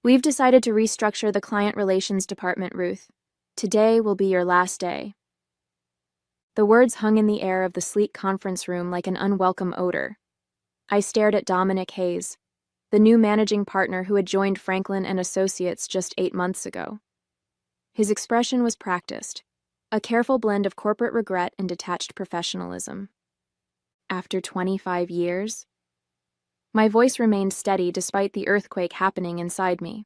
We've decided to restructure the client relations department, Ruth. Today will be your last day. The words hung in the air of the sleek conference room like an unwelcome odor. I stared at Dominic Hayes, the new managing partner who had joined Franklin and Associates just 8 months ago. His expression was practiced, a careful blend of corporate regret and detached professionalism. After 25 years? My voice remained steady despite the earthquake happening inside me.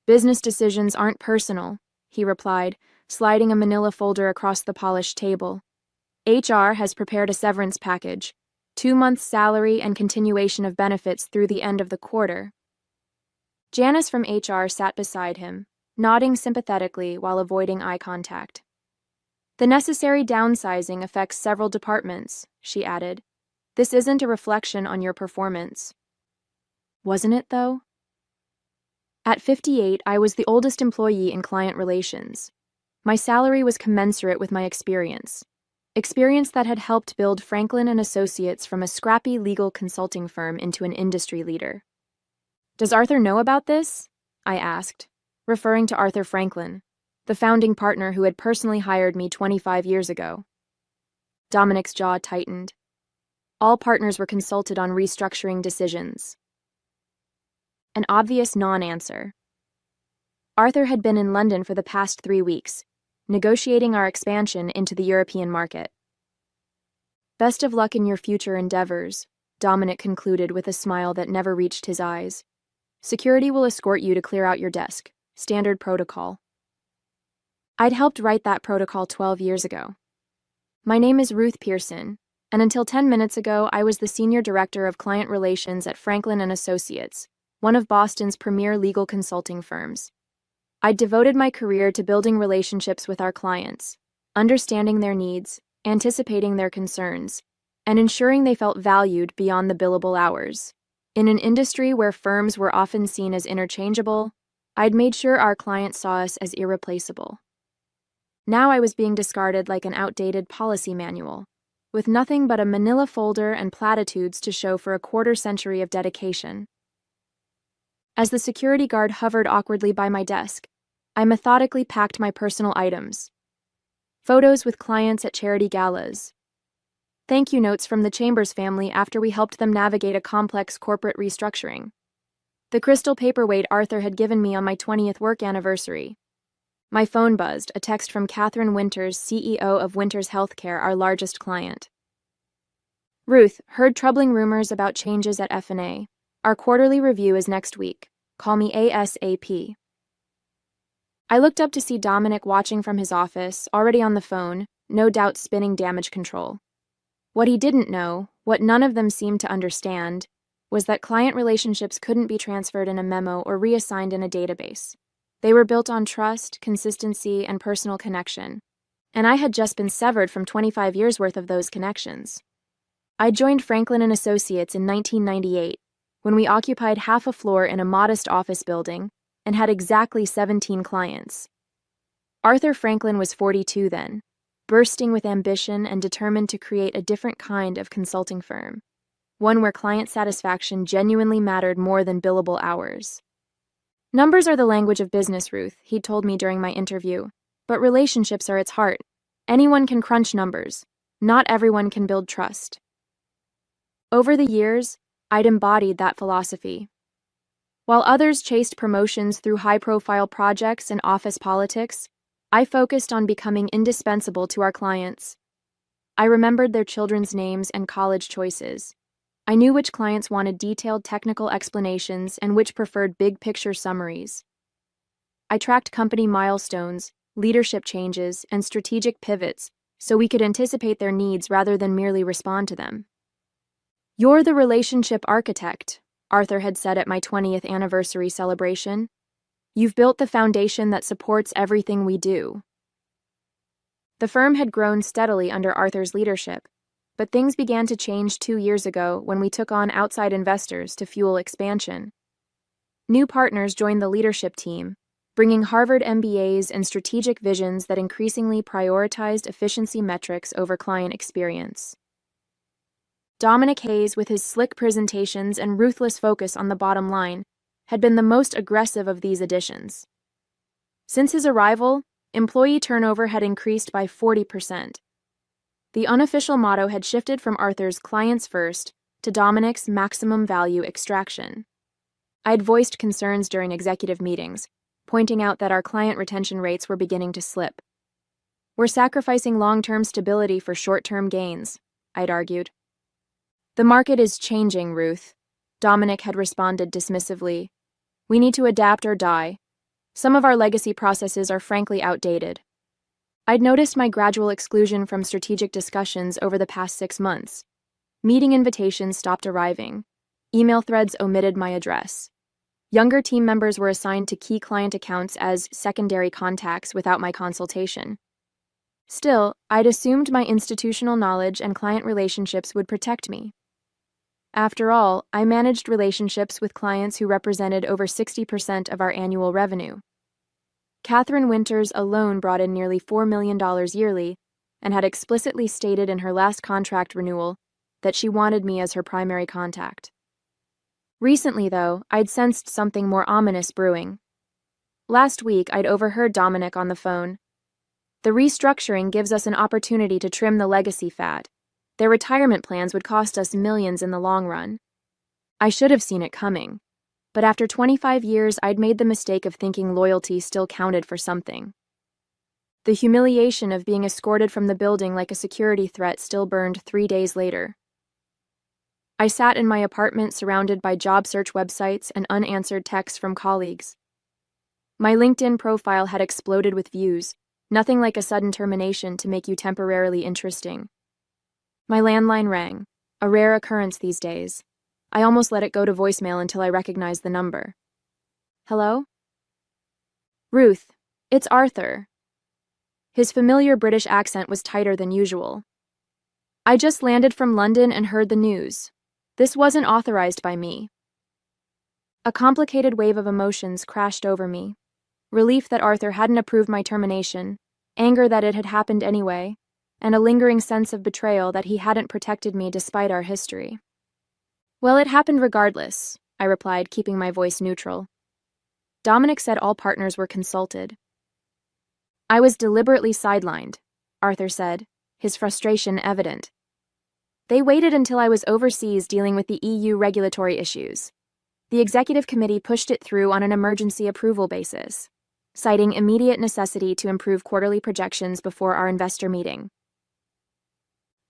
Business decisions aren't personal, he replied, sliding a manila folder across the polished table. HR has prepared a severance package, 2 months' salary and continuation of benefits through the end of the quarter. Janice from HR sat beside him, nodding sympathetically while avoiding eye contact. The necessary downsizing affects several departments, she added. This isn't a reflection on your performance. Wasn't it, though? At 58, I was the oldest employee in client relations. My salary was commensurate with my experience that had helped build Franklin and Associates from a scrappy legal consulting firm into an industry leader. Does Arthur know about this? I asked, referring to Arthur Franklin, the founding partner who had personally hired me 25 years ago. Dominic's jaw tightened. All partners were consulted on restructuring decisions. An obvious non-answer. Arthur had been in London for the past 3 weeks, negotiating our expansion into the European market. Best of luck in your future endeavors, Dominic concluded with a smile that never reached his eyes. Security will escort you to clear out your desk. Standard protocol. I'd helped write that protocol 12 years ago. My name is Ruth Pearson, and until 10 minutes ago, I was the Senior Director of Client Relations at Franklin and Associates, one of Boston's premier legal consulting firms. I'd devoted my career to building relationships with our clients, understanding their needs, anticipating their concerns, and ensuring they felt valued beyond the billable hours. In an industry where firms were often seen as interchangeable, I'd made sure our clients saw us as irreplaceable. Now I was being discarded like an outdated policy manual, with nothing but a manila folder and platitudes to show for a quarter-century of dedication. As the security guard hovered awkwardly by my desk, I methodically packed my personal items. Photos with clients at charity galas. Thank you notes from the Chambers family after we helped them navigate a complex corporate restructuring. The crystal paperweight Arthur had given me on my 20th work anniversary. My phone buzzed, a text from Catherine Winters, CEO of Winters Healthcare, our largest client. Ruth, heard troubling rumors about changes at F&A. Our quarterly review is next week. Call me ASAP. I looked up to see Dominic watching from his office, already on the phone, no doubt spinning damage control. What he didn't know, what none of them seemed to understand, was that client relationships couldn't be transferred in a memo or reassigned in a database. They were built on trust, consistency, and personal connection, and I had just been severed from 25 years' worth of those connections. I joined Franklin and Associates in 1998, when we occupied half a floor in a modest office building and had exactly 17 clients. Arthur Franklin was 42 then, bursting with ambition and determined to create a different kind of consulting firm, one where client satisfaction genuinely mattered more than billable hours. Numbers are the language of business, Ruth, he told me during my interview, but relationships are its heart. Anyone can crunch numbers. Not everyone can build trust. Over the years, I'd embodied that philosophy. While others chased promotions through high-profile projects and office politics, I focused on becoming indispensable to our clients. I remembered their children's names and college choices. I knew which clients wanted detailed technical explanations and which preferred big-picture summaries. I tracked company milestones, leadership changes, and strategic pivots so we could anticipate their needs rather than merely respond to them. You're the relationship architect, Arthur had said at my 20th anniversary celebration. You've built the foundation that supports everything we do. The firm had grown steadily under Arthur's leadership, but things began to change 2 years ago when we took on outside investors to fuel expansion. New partners joined the leadership team, bringing Harvard MBAs and strategic visions that increasingly prioritized efficiency metrics over client experience. Dominic Hayes, with his slick presentations and ruthless focus on the bottom line, had been the most aggressive of these additions. Since his arrival, employee turnover had increased by 40%. The unofficial motto had shifted from Arthur's clients first to Dominic's maximum value extraction. I'd voiced concerns during executive meetings, pointing out that our client retention rates were beginning to slip. We're sacrificing long-term stability for short-term gains, I'd argued. The market is changing, Ruth, Dominic had responded dismissively. We need to adapt or die. Some of our legacy processes are frankly outdated. I'd noticed my gradual exclusion from strategic discussions over the past 6 months. Meeting invitations stopped arriving. Email threads omitted my address. Younger team members were assigned to key client accounts as secondary contacts without my consultation. Still, I'd assumed my institutional knowledge and client relationships would protect me. After all, I managed relationships with clients who represented over 60% of our annual revenue. Catherine Winters alone brought in nearly $4 million yearly and had explicitly stated in her last contract renewal that she wanted me as her primary contact. Recently, though, I'd sensed something more ominous brewing. Last week, I'd overheard Dominic on the phone. The restructuring gives us an opportunity to trim the legacy fat. Their retirement plans would cost us millions in the long run. I should have seen it coming, but after 25 years, I'd made the mistake of thinking loyalty still counted for something. The humiliation of being escorted from the building like a security threat still burned 3 days later. I sat in my apartment surrounded by job search websites and unanswered texts from colleagues. My LinkedIn profile had exploded with views, nothing like a sudden termination to make you temporarily interesting. My landline rang, a rare occurrence these days. I almost let it go to voicemail until I recognized the number. Hello? Ruth, it's Arthur. His familiar British accent was tighter than usual. I just landed from London and heard the news. This wasn't authorized by me. A complicated wave of emotions crashed over me. Relief that Arthur hadn't approved my termination, anger that it had happened anyway, and a lingering sense of betrayal that he hadn't protected me despite our history. Well, it happened regardless, I replied, keeping my voice neutral. Dominic said all partners were consulted. I was deliberately sidelined, Arthur said, his frustration evident. They waited until I was overseas dealing with the EU regulatory issues. The executive committee pushed it through on an emergency approval basis, citing immediate necessity to improve quarterly projections before our investor meeting.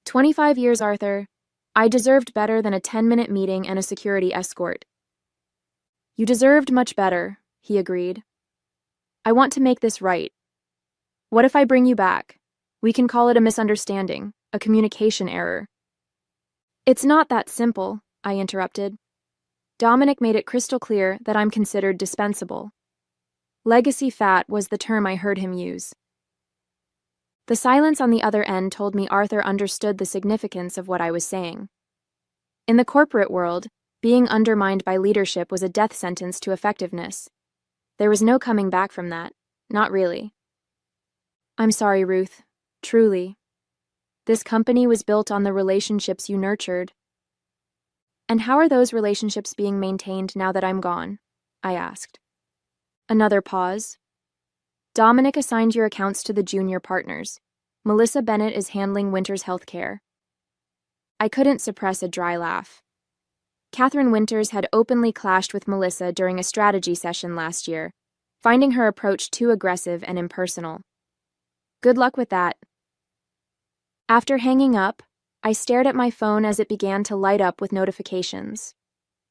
25 years, Arthur. I deserved better than a 10-minute meeting and a security escort. You deserved much better, he agreed. I want to make this right. What if I bring you back? We can call it a misunderstanding, a communication error. It's not that simple, I interrupted. Dominic made it crystal clear that I'm considered dispensable. Legacy fat was the term I heard him use. The silence on the other end told me Arthur understood the significance of what I was saying. In the corporate world, being undermined by leadership was a death sentence to effectiveness. There was no coming back from that, not really. I'm sorry, Ruth, truly. This company was built on the relationships you nurtured. And how are those relationships being maintained now that I'm gone? I asked. Another pause. Dominic assigned your accounts to the junior partners. Melissa Bennett is handling Winters' healthcare. I couldn't suppress a dry laugh. Catherine Winters had openly clashed with Melissa during a strategy session last year, finding her approach too aggressive and impersonal. Good luck with that. After hanging up, I stared at my phone as it began to light up with notifications.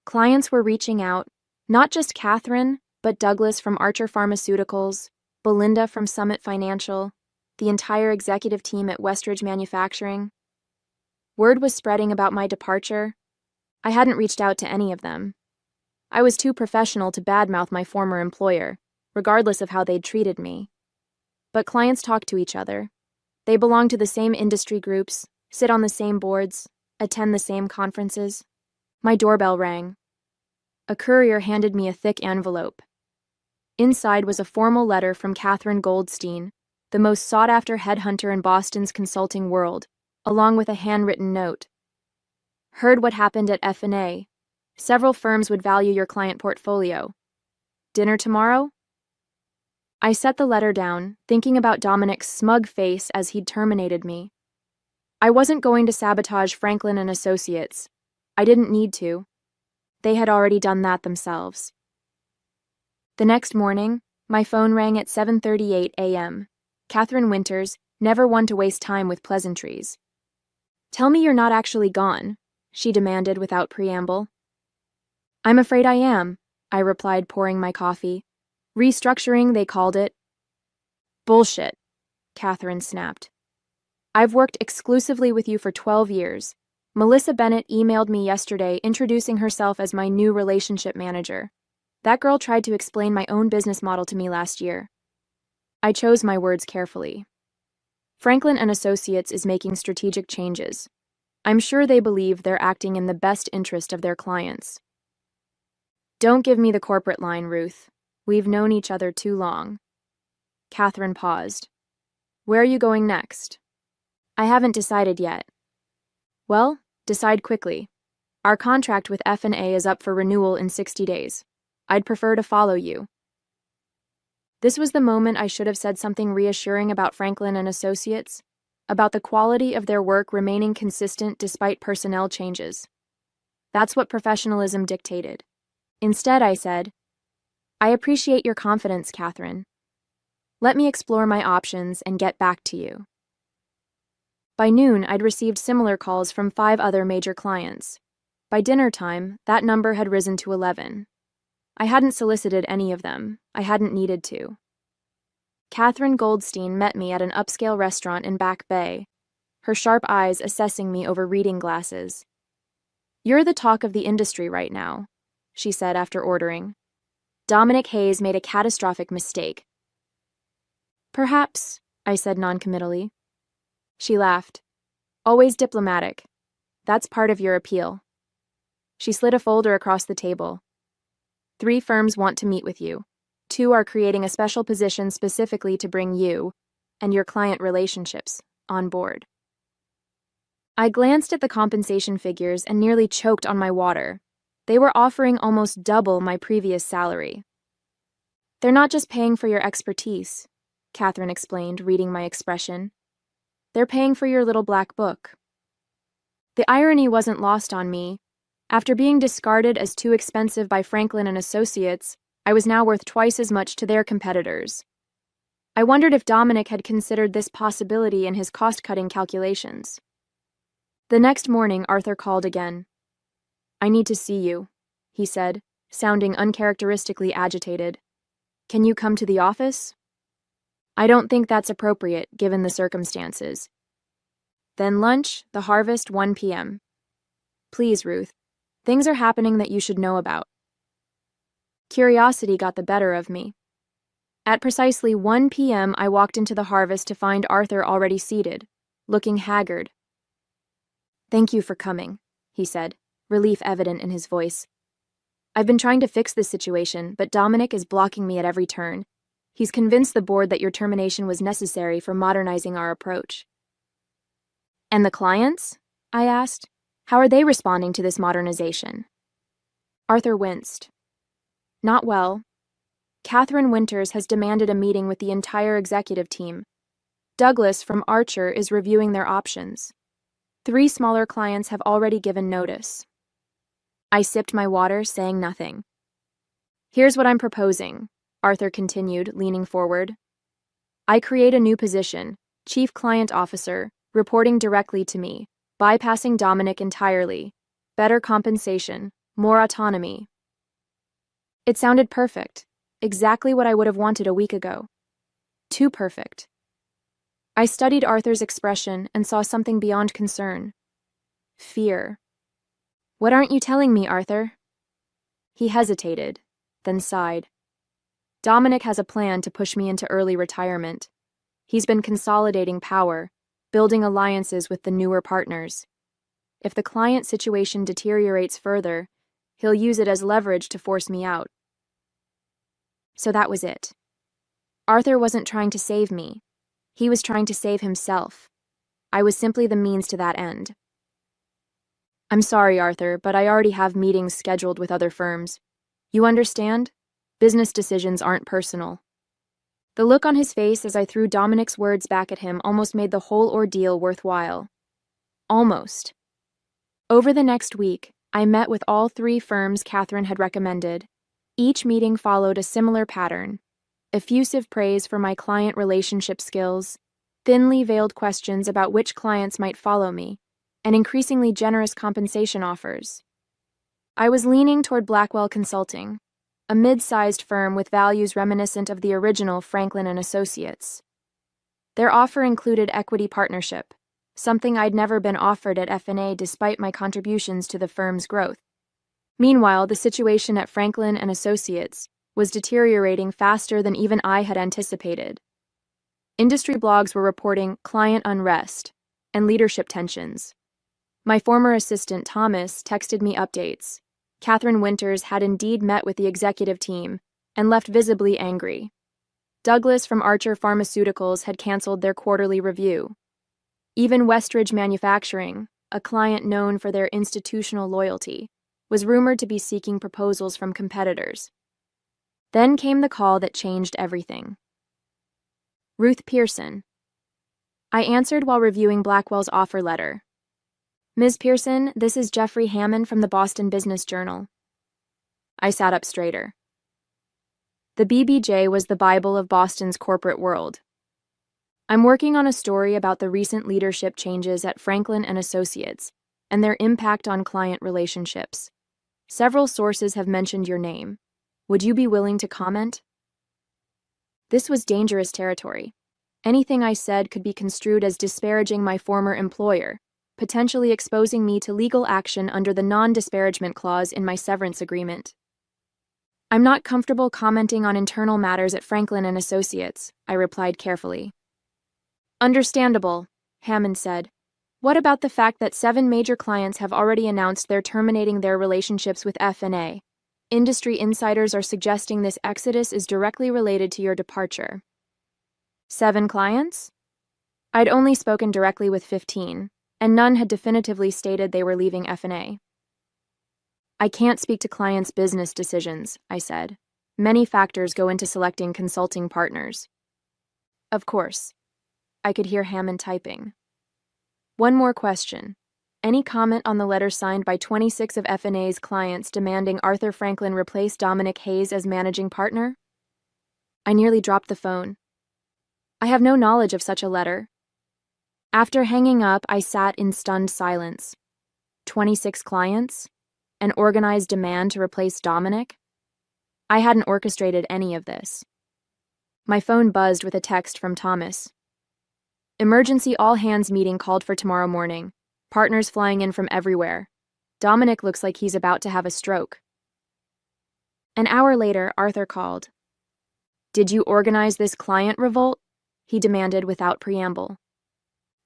Clients were reaching out, not just Catherine, but Douglas from Archer Pharmaceuticals, Belinda from Summit Financial, the entire executive team at Westridge Manufacturing. Word was spreading about my departure. I hadn't reached out to any of them. I was too professional to badmouth my former employer, regardless of how they'd treated me. But clients talk to each other. They belong to the same industry groups, sit on the same boards, attend the same conferences. My doorbell rang. A courier handed me a thick envelope. Inside was a formal letter from Catherine Goldstein, the most sought-after headhunter in Boston's consulting world, along with a handwritten note. Heard what happened at F&A. Several firms would value your client portfolio. Dinner tomorrow? I set the letter down, thinking about Dominic's smug face as he'd terminated me. I wasn't going to sabotage Franklin and Associates. I didn't need to. They had already done that themselves. The next morning, my phone rang at 7:38 a.m. Catherine Winters, never one to waste time with pleasantries. "Tell me you're not actually gone," she demanded without preamble. "I'm afraid I am," I replied, pouring my coffee. "Restructuring, they called it." "Bullshit," Catherine snapped. "I've worked exclusively with you for 12 years. Melissa Bennett emailed me yesterday introducing herself as my new relationship manager. That girl tried to explain my own business model to me last year." I chose my words carefully. Franklin and Associates is making strategic changes. I'm sure they believe they're acting in the best interest of their clients. "Don't give me the corporate line, Ruth. We've known each other too long." Catherine paused. "Where are you going next?" "I haven't decided yet." "Well, decide quickly. Our contract with F&A is up for renewal in 60 days. I'd prefer to follow you." This was the moment I should have said something reassuring about Franklin and Associates, about the quality of their work remaining consistent despite personnel changes. That's what professionalism dictated. Instead, I said, "I appreciate your confidence, Catherine. Let me explore my options and get back to you." By noon, I'd received similar calls from 5 other major clients. By dinner time, that number had risen to 11. I hadn't solicited any of them. I hadn't needed to. Catherine Goldstein met me at an upscale restaurant in Back Bay, her sharp eyes assessing me over reading glasses. "You're the talk of the industry right now," she said after ordering. "Dominic Hayes made a catastrophic mistake." "Perhaps," I said noncommittally. She laughed. "Always diplomatic. That's part of your appeal." She slid a folder across the table. "3 firms want to meet with you. 2 are creating a special position specifically to bring you and your client relationships on board." I glanced at the compensation figures and nearly choked on my water. They were offering almost double my previous salary. "They're not just paying for your expertise," Catherine explained, reading my expression. "They're paying for your little black book." The irony wasn't lost on me. After being discarded as too expensive by Franklin and Associates, I was now worth twice as much to their competitors. I wondered if Dominic had considered this possibility in his cost-cutting calculations. The next morning, Arthur called again. "I need to see you," he said, sounding uncharacteristically agitated. "Can you come to the office?" "I don't think that's appropriate, given the circumstances." "Then lunch, the Harvest, 1 p.m. Please, Ruth. Things are happening that you should know about." Curiosity got the better of me. At precisely 1 p.m., I walked into the Harvest to find Arthur already seated, looking haggard. "Thank you for coming," he said, relief evident in his voice. "I've been trying to fix this situation, but Dominic is blocking me at every turn. He's convinced the board that your termination was necessary for modernizing our approach." "And the clients?" I asked. "How are they responding to this modernization?" Arthur winced. "Not well. Catherine Winters has demanded a meeting with the entire executive team. Douglas from Archer is reviewing their options. 3 smaller clients have already given notice." I sipped my water, saying nothing. "Here's what I'm proposing," Arthur continued, leaning forward. "I create a new position, Chief Client Officer, reporting directly to me, bypassing Dominic entirely. Better compensation, more autonomy." It sounded perfect, exactly what I would have wanted a week ago. Too perfect. I studied Arthur's expression and saw something beyond concern. Fear. "What aren't you telling me, Arthur?" He hesitated, then sighed. "Dominic has a plan to push me into early retirement. He's been consolidating power, building alliances with the newer partners. If the client situation deteriorates further, he'll use it as leverage to force me out." So that was it. Arthur wasn't trying to save me. He was trying to save himself. I was simply the means to that end. "I'm sorry, Arthur, but I already have meetings scheduled with other firms. You understand? Business decisions aren't personal. The look on his face as I threw Dominic's words back at him almost made the whole ordeal worthwhile. Almost. Over the next week, I met with all 3 firms Catherine had recommended. Each meeting followed a similar pattern: effusive praise for my client relationship skills, thinly veiled questions about which clients might follow me, and increasingly generous compensation offers. I was leaning toward Blackwell Consulting, a mid-sized firm with values reminiscent of the original Franklin and Associates. Their offer included equity partnership, something I'd never been offered at F&A despite my contributions to the firm's growth. Meanwhile, the situation at Franklin and Associates was deteriorating faster than even I had anticipated. Industry blogs were reporting client unrest and leadership tensions. My former assistant, Thomas, texted me updates. Catherine Winters had indeed met with the executive team and left visibly angry. Douglas from Archer Pharmaceuticals had canceled their quarterly review. Even Westridge Manufacturing, a client known for their institutional loyalty, was rumored to be seeking proposals from competitors. Then came the call that changed everything. Ruth Pearson. I answered while reviewing Blackwell's offer letter. Ms. Pearson, this is Jeffrey Hammond from the Boston Business Journal. I sat up straighter. The BBJ was the Bible of Boston's corporate world. I'm working on a story about the recent leadership changes at Franklin and Associates and their impact on client relationships. Several sources have mentioned your name. Would you be willing to comment? This was dangerous territory. Anything I said could be construed as disparaging my former employer, potentially exposing me to legal action under the non-disparagement clause in my severance agreement. I'm not comfortable commenting on internal matters at Franklin and Associates, I replied carefully. Understandable, Hammond said. What about the fact that 7 major clients have already announced they're terminating their relationships with F&A? Industry insiders are suggesting this exodus is directly related to your departure. 7 clients? I'd only spoken directly with 15, and none had definitively stated they were leaving F&A. I can't speak to clients' business decisions, I said. Many factors go into selecting consulting partners. Of course. I could hear Hammond typing. One more question. Any comment on the letter signed by 26 of F&A's clients demanding Arthur Franklin replace Dominic Hayes as managing partner? I nearly dropped the phone. I have no knowledge of such a letter. After hanging up, I sat in stunned silence. 26 clients? An organized demand to replace Dominic? I hadn't orchestrated any of this. My phone buzzed with a text from Thomas. Emergency all-hands meeting called for tomorrow morning. Partners flying in from everywhere. Dominic looks like he's about to have a stroke. An hour later, Arthur called. Did you organize this client revolt? He demanded without preamble.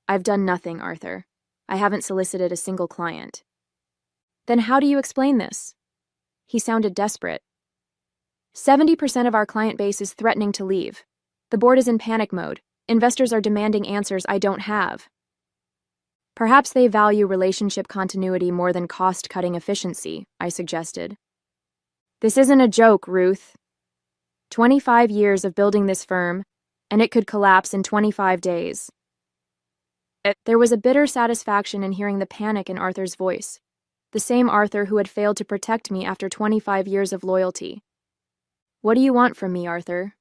I've done nothing, Arthur. I haven't solicited a single client. Then how do you explain this? He sounded desperate. 70% of our client base is threatening to leave. The board is in panic mode. Investors are demanding answers I don't have. Perhaps they value relationship continuity more than cost-cutting efficiency, I suggested. This isn't a joke, Ruth. 25 years of building this firm, and it could collapse in 25 days. There was a bitter satisfaction in hearing the panic in Arthur's voice, the same Arthur who had failed to protect me after 25 years of loyalty. What do you want from me, Arthur?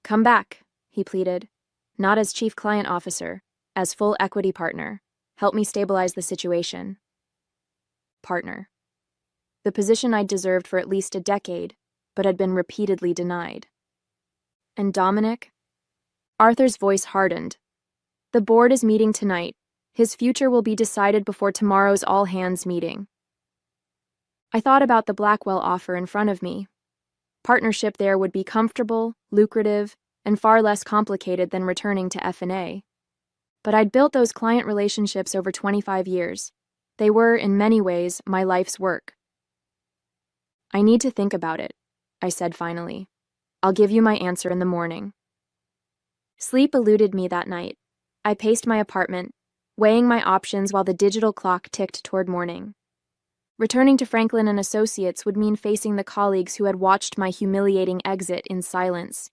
Come back, he pleaded, not as chief client officer, as full equity partner. Help me stabilize the situation. Partner. The position I'd deserved for at least a decade, but had been repeatedly denied. And Dominic? Arthur's voice hardened. The board is meeting tonight. His future will be decided before tomorrow's all-hands meeting. I thought about the Blackwell offer in front of me. Partnership there would be comfortable, lucrative, and far less complicated than returning to F&A. But I'd built those client relationships over 25 years. They were, in many ways, my life's work. I need to think about it, I said finally. I'll give you my answer in the morning. Sleep eluded me that night. I paced my apartment, weighing my options while the digital clock ticked toward morning. Returning to Franklin and Associates would mean facing the colleagues who had watched my humiliating exit in silence.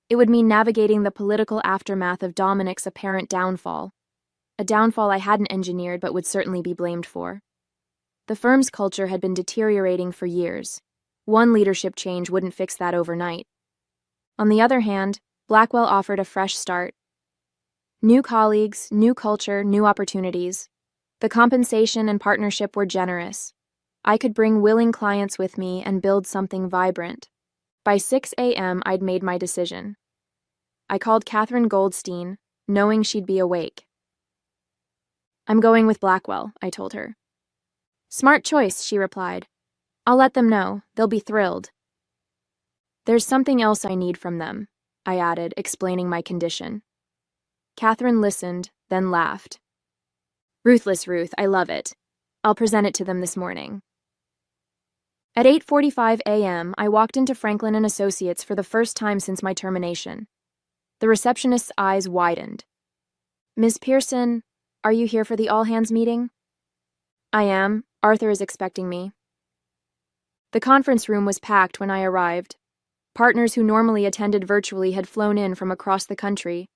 It would mean navigating the political aftermath of Dominic's apparent downfall, a downfall I hadn't engineered but would certainly be blamed for. The firm's culture had been deteriorating for years. One leadership change wouldn't fix that overnight. On the other hand, Blackwell offered a fresh start. New colleagues, new culture, new opportunities. The compensation and partnership were generous. I could bring willing clients with me and build something vibrant. By 6 a.m., I'd made my decision. I called Catherine Goldstein, knowing she'd be awake. "I'm going with Blackwell," I told her. "Smart choice," she replied. "I'll let them know. They'll be thrilled." "There's something else I need from them," I added, explaining my condition. Catherine listened, then laughed. "Ruthless, Ruth, I love it. I'll present it to them this morning." At 8:45 a.m., I walked into Franklin and Associates for the first time since my termination. The receptionist's eyes widened. "Ms. Pearson, are you here for the all-hands meeting?" "I am. Arthur is expecting me." The conference room was packed when I arrived. Partners who normally attended virtually had flown in from across the country.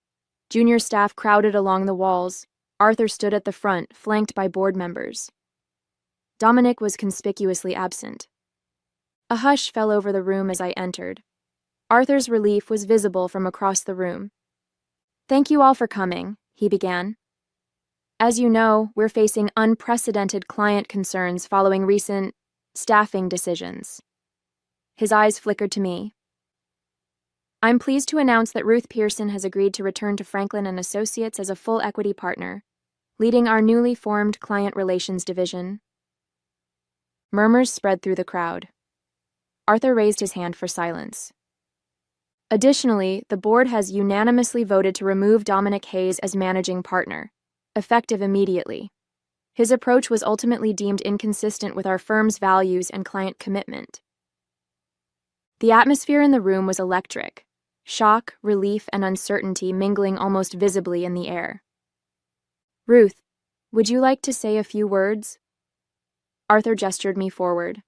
Junior staff crowded along the walls. Arthur stood at the front, flanked by board members. Dominic was conspicuously absent. A hush fell over the room as I entered. Arthur's relief was visible from across the room. "Thank you all for coming," he began. "As you know, we're facing unprecedented client concerns following recent staffing decisions." His eyes flickered to me. "I'm pleased to announce that Ruth Pearson has agreed to return to Franklin and Associates as a full equity partner, leading our newly formed client relations division." Murmurs spread through the crowd. Arthur raised his hand for silence. "Additionally, the board has unanimously voted to remove Dominic Hayes as managing partner, effective immediately. His approach was ultimately deemed inconsistent with our firm's values and client commitment." The atmosphere in the room was electric, shock, relief, and uncertainty mingling almost visibly in the air. "Ruth, would you like to say a few words?" Arthur gestured me forward.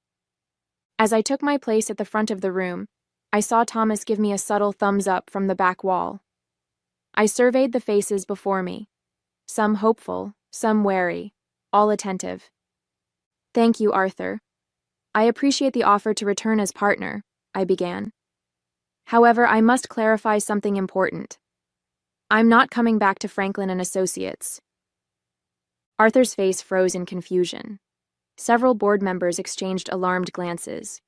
As I took my place at the front of the room, I saw Thomas give me a subtle thumbs up from the back wall. I surveyed the faces before me, some hopeful, some wary, all attentive. "Thank you, Arthur. I appreciate the offer to return as partner," I began. "However, I must clarify something important. I'm not coming back to Franklin and Associates." Arthur's face froze in confusion. Several board members exchanged alarmed glances.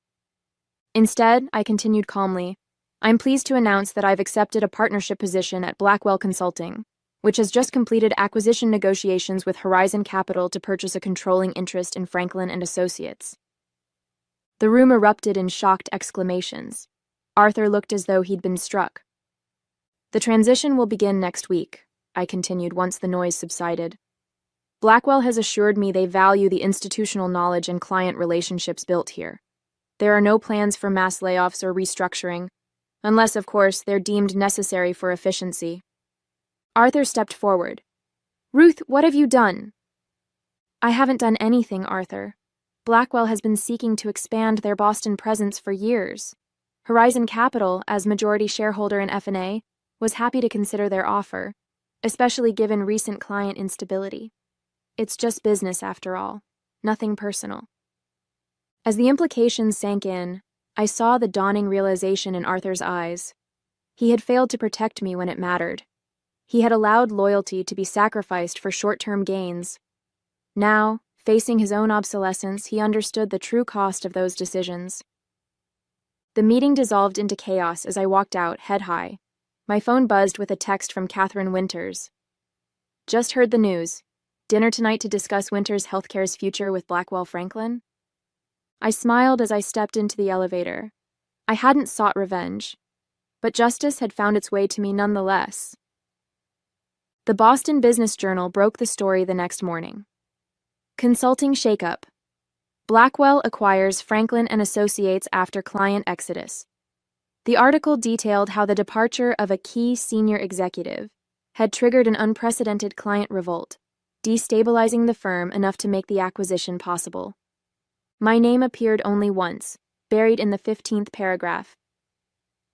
Instead, I continued calmly, "I'm pleased to announce that I've accepted a partnership position at Blackwell Consulting, which has just completed acquisition negotiations with Horizon Capital to purchase a controlling interest in Franklin and Associates." The room erupted in shocked exclamations. Arthur looked as though he'd been struck. "The transition will begin next week," I continued once the noise subsided. "Blackwell has assured me they value the institutional knowledge and client relationships built here. There are no plans for mass layoffs or restructuring, unless, of course, they're deemed necessary for efficiency." Arthur stepped forward. "Ruth, what have you done?" "I haven't done anything, Arthur. Blackwell has been seeking to expand their Boston presence for years. Horizon Capital, as majority shareholder in F&A, was happy to consider their offer, especially given recent client instability. It's just business after all, nothing personal." As the implications sank in, I saw the dawning realization in Arthur's eyes. He had failed to protect me when it mattered. He had allowed loyalty to be sacrificed for short-term gains. Now, facing his own obsolescence, he understood the true cost of those decisions. The meeting dissolved into chaos as I walked out, head high. My phone buzzed with a text from Catherine Winters. "Just heard the news. Dinner tonight to discuss Winters Healthcare's future with Blackwell Franklin?" I smiled as I stepped into the elevator. I hadn't sought revenge, but justice had found its way to me nonetheless. The Boston Business Journal broke the story the next morning. Consulting shakeup. Blackwell acquires Franklin and Associates after client exodus. The article detailed how the departure of a key senior executive had triggered an unprecedented client revolt, destabilizing the firm enough to make the acquisition possible. My name appeared only once, buried in the 15th paragraph.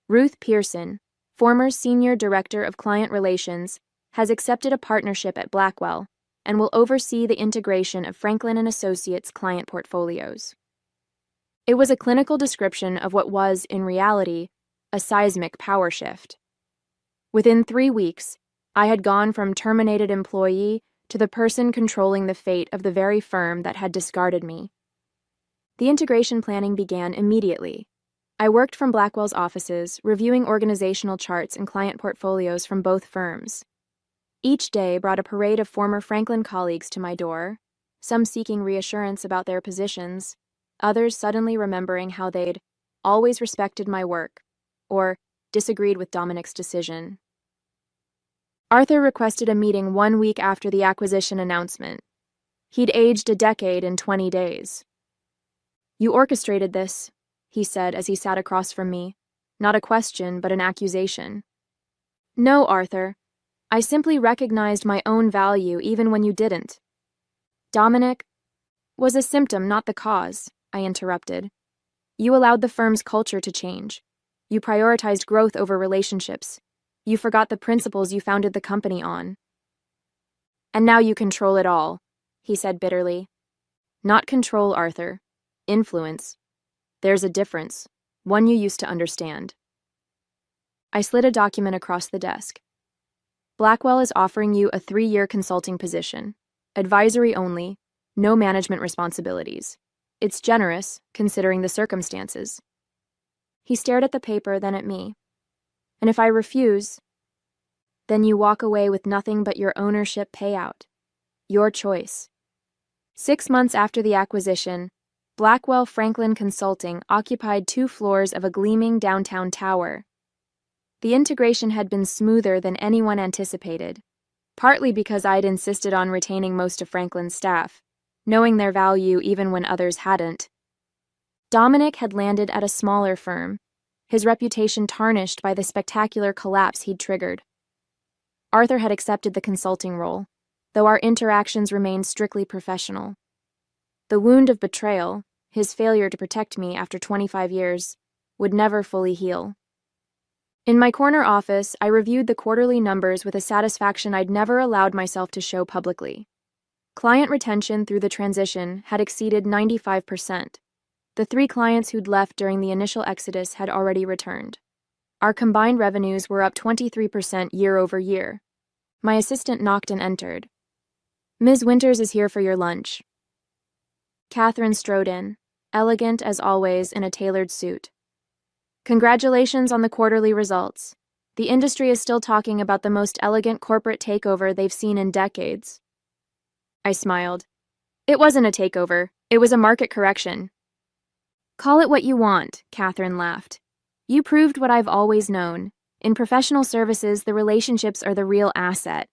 Ruth Pearson, former Senior Director of Client Relations, has accepted a partnership at Blackwell and will oversee the integration of Franklin & Associates client portfolios. It was a clinical description of what was, in reality, a seismic power shift. Within 3 weeks, I had gone from terminated employee to the person controlling the fate of the very firm that had discarded me. The integration planning began immediately. I worked from Blackwell's offices, reviewing organizational charts and client portfolios from both firms. Each day brought a parade of former Franklin colleagues to my door, some seeking reassurance about their positions, others suddenly remembering how they'd always respected my work, or disagreed with Dominic's decision. Arthur requested a meeting 1 week after the acquisition announcement. He'd aged a decade in 20 days. "You orchestrated this," he said as he sat across from me. Not a question, but an accusation. "No, Arthur. I simply recognized my own value even when you didn't." "Dominic was a symptom, not the cause," I interrupted. "You allowed the firm's culture to change. You prioritized growth over relationships. You forgot the principles you founded the company on. And now you control it all," he said bitterly. "Not control, Arthur. Influence. There's a difference, one you used to understand." I slid a document across the desk. "Blackwell is offering you a 3-year consulting position. Advisory only, no management responsibilities. It's generous, considering the circumstances." He stared at the paper, then at me. "And if I refuse, then you walk away with nothing but your ownership payout. Your choice." 6 months after the acquisition, Blackwell Franklin Consulting occupied 2 floors of a gleaming downtown tower. The integration had been smoother than anyone anticipated, partly because I'd insisted on retaining most of Franklin's staff, knowing their value even when others hadn't. Dominic had landed at a smaller firm, his reputation tarnished by the spectacular collapse he'd triggered. Arthur had accepted the consulting role, though our interactions remained strictly professional. The wound of betrayal, his failure to protect me after 25 years, would never fully heal. In my corner office, I reviewed the quarterly numbers with a satisfaction I'd never allowed myself to show publicly. Client retention through the transition had exceeded 95%. The 3 clients who'd left during the initial exodus had already returned. Our combined revenues were up 23% year over year. My assistant knocked and entered. "Ms. Winters is here for your lunch." Catherine strode in, elegant as always in a tailored suit. "Congratulations on the quarterly results. The industry is still talking about the most elegant corporate takeover they've seen in decades." I smiled. "It wasn't a takeover. It was a market correction." "Call it what you want," Catherine laughed. "You proved what I've always known. In professional services, the relationships are the real asset.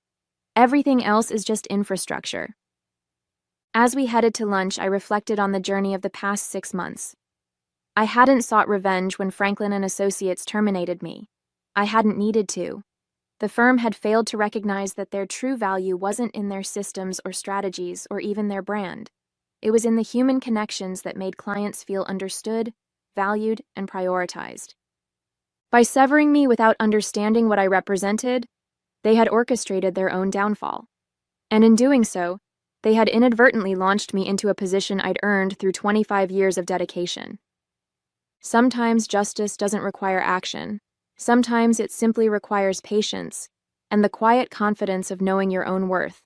Everything else is just infrastructure." As we headed to lunch, I reflected on the journey of the past 6 months. I hadn't sought revenge when Franklin & Associates terminated me. I hadn't needed to. The firm had failed to recognize that their true value wasn't in their systems or strategies or even their brand. It was in the human connections that made clients feel understood, valued, and prioritized. By severing me without understanding what I represented, they had orchestrated their own downfall. And in doing so, they had inadvertently launched me into a position I'd earned through 25 years of dedication. Sometimes justice doesn't require action. Sometimes it simply requires patience and the quiet confidence of knowing your own worth.